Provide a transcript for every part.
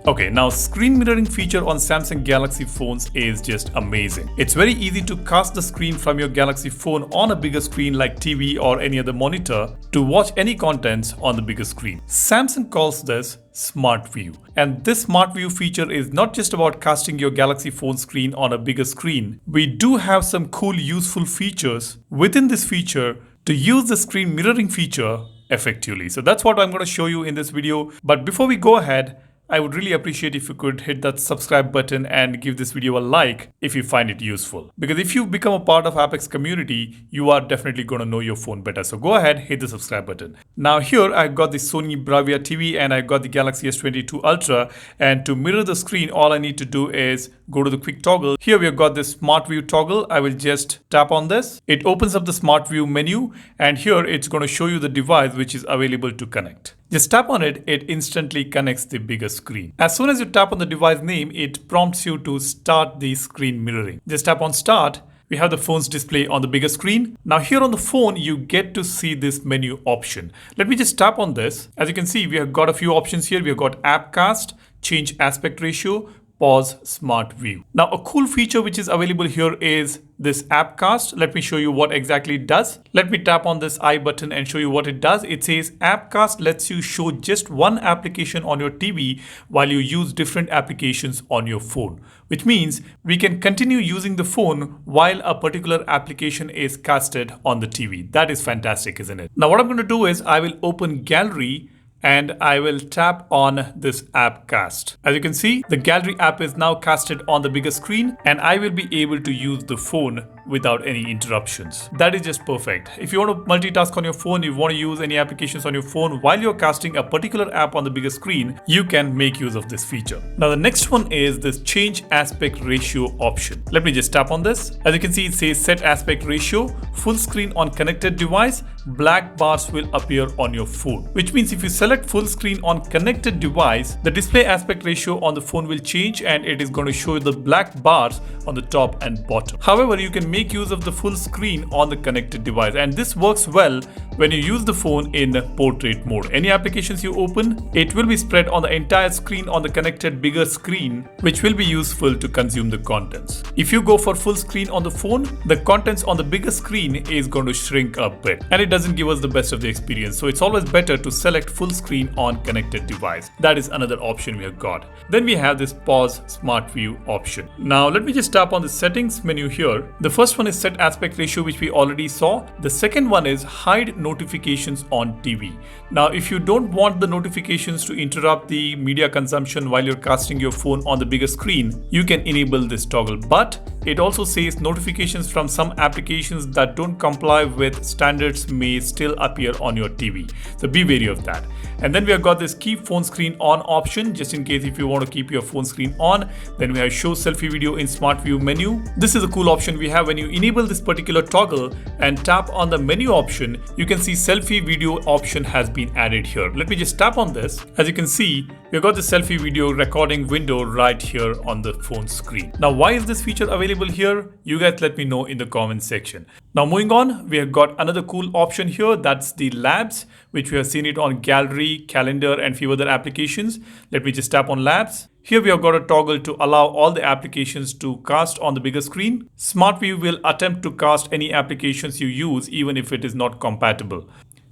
Okay, now screen mirroring feature on Samsung Galaxy phones is just amazing. It's very easy to cast the screen from your Galaxy phone on a bigger screen like TV or any other monitor to watch any contents on the bigger screen. Samsung calls this Smart View. And this Smart View feature is not just about casting your Galaxy phone screen on a bigger screen. We do have some cool useful features within this feature to use the screen mirroring feature effectively. So that's what I'm going to show you in this video. But before we go ahead, I would really appreciate if you could hit that subscribe button and give this video a like if you find it useful. Because if you've become a part of Apex community, you are definitely going to know your phone better. So go ahead, hit the subscribe button. Now here I've got the Sony Bravia TV and I've got the Galaxy S22 Ultra. And to mirror the screen, all I need to do is go to the quick toggle. Here we've got this Smart View toggle. I will just tap on this. It opens up the Smart View menu and here it's going to show you the device which is available to connect. Just tap on it, it instantly connects the bigger screen. As soon as you tap on the device name, it prompts you to start the screen mirroring. Just tap on start. We have the phone's display on the bigger screen. Now here on the phone, you get to see this menu option. Let me just tap on this. As you can see, we have got a few options here. We have got app cast, change aspect ratio, pause Smart View. Now a cool feature which is available here is this app cast. Let me show you what exactly it does. Let me tap on this I button and show you what it does. It says app cast lets you show just one application on your TV while you use different applications on your phone, which means we can continue using the phone while a particular application is casted on the TV. That is fantastic, isn't it? Now what I'm going to do is I will open Gallery and I will tap on this app cast. As you can see, the Gallery app is now casted on the bigger screen and I will be able to use the phone without any interruptions. That is just perfect. If you want to multitask on your phone, you want to use any applications on your phone while you're casting a particular app on the bigger screen, you can make use of this feature. Now the next one is this change aspect ratio option. Let me just tap on this. As you can see, it says set aspect ratio, full screen on connected device, black bars will appear on your phone. Which means if you select full screen on connected device, the display aspect ratio on the phone will change and it is going to show the black bars on the top and bottom. However, you can make use of the full screen on the connected device, and this works well when you use the phone in portrait mode. Any applications you open, it will be spread on the entire screen on the connected bigger screen, which will be useful to consume the contents. If you go for full screen on the phone, the contents on the bigger screen is going to shrink a bit and it doesn't give us the best of the experience. So it's always better to select full screen on connected device. That is another option we have got. Then we have this pause Smart View option. Now let me just tap on the settings menu here. The first one is set aspect ratio, which we already saw. The second one is hide notifications on TV. Now if you don't want the notifications to interrupt the media consumption while you're casting your phone on the bigger screen, you can enable this toggle. But it also says notifications from some applications that don't comply with standards may still appear on your TV. So be wary of that. And then we have got this keep phone screen on option, just in case if you want to keep your phone screen on. Then we have show selfie video in Smart View menu. This is a cool option we have. When you enable this particular toggle and tap on the menu option, you can see selfie video option has been added here. Let me just tap on this. As you can see, we've got the selfie video recording window right here on the phone screen. Now, why is this feature available here? You guys let me know in the comment section. Now moving on, we have got another cool option here. That's the labs, which we have seen it on Gallery, Calendar and few other applications. Let me just tap on labs. Here we have got a toggle to allow all the applications to cast on the bigger screen. Smart View will attempt to cast any applications you use even if it is not compatible.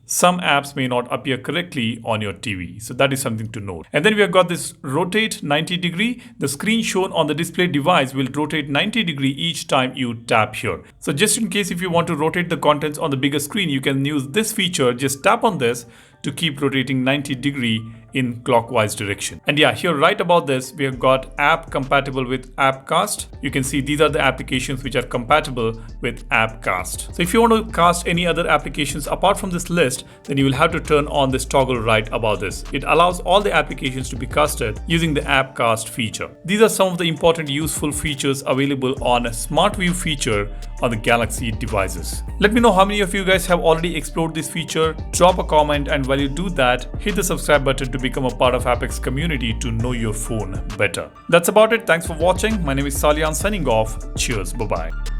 Some apps may not appear correctly on your TV. So that is something to note. And then we have got this rotate 90 degree. The screen shown on the display device will rotate 90 degree each time you tap here. So just in case if you want to rotate the contents on the bigger screen, you can use this feature. Just tap on this to keep rotating 90 degree in clockwise direction. And yeah, here right about this, we have got app compatible with Appcast. You can see these are the applications which are compatible with Appcast. So if you want to cast any other applications apart from this list, then you will have to turn on this toggle right about this. It allows all the applications to be casted using the Appcast feature. These are some of the important useful features available on Smart View feature on the Galaxy devices. Let me know how many of you guys have already explored this feature. Drop a comment, and while you do that, hit the subscribe button to become a part of Apex community to know your phone better. That's about it. Thanks for watching. My name is Salian signing off. Cheers. Bye-bye.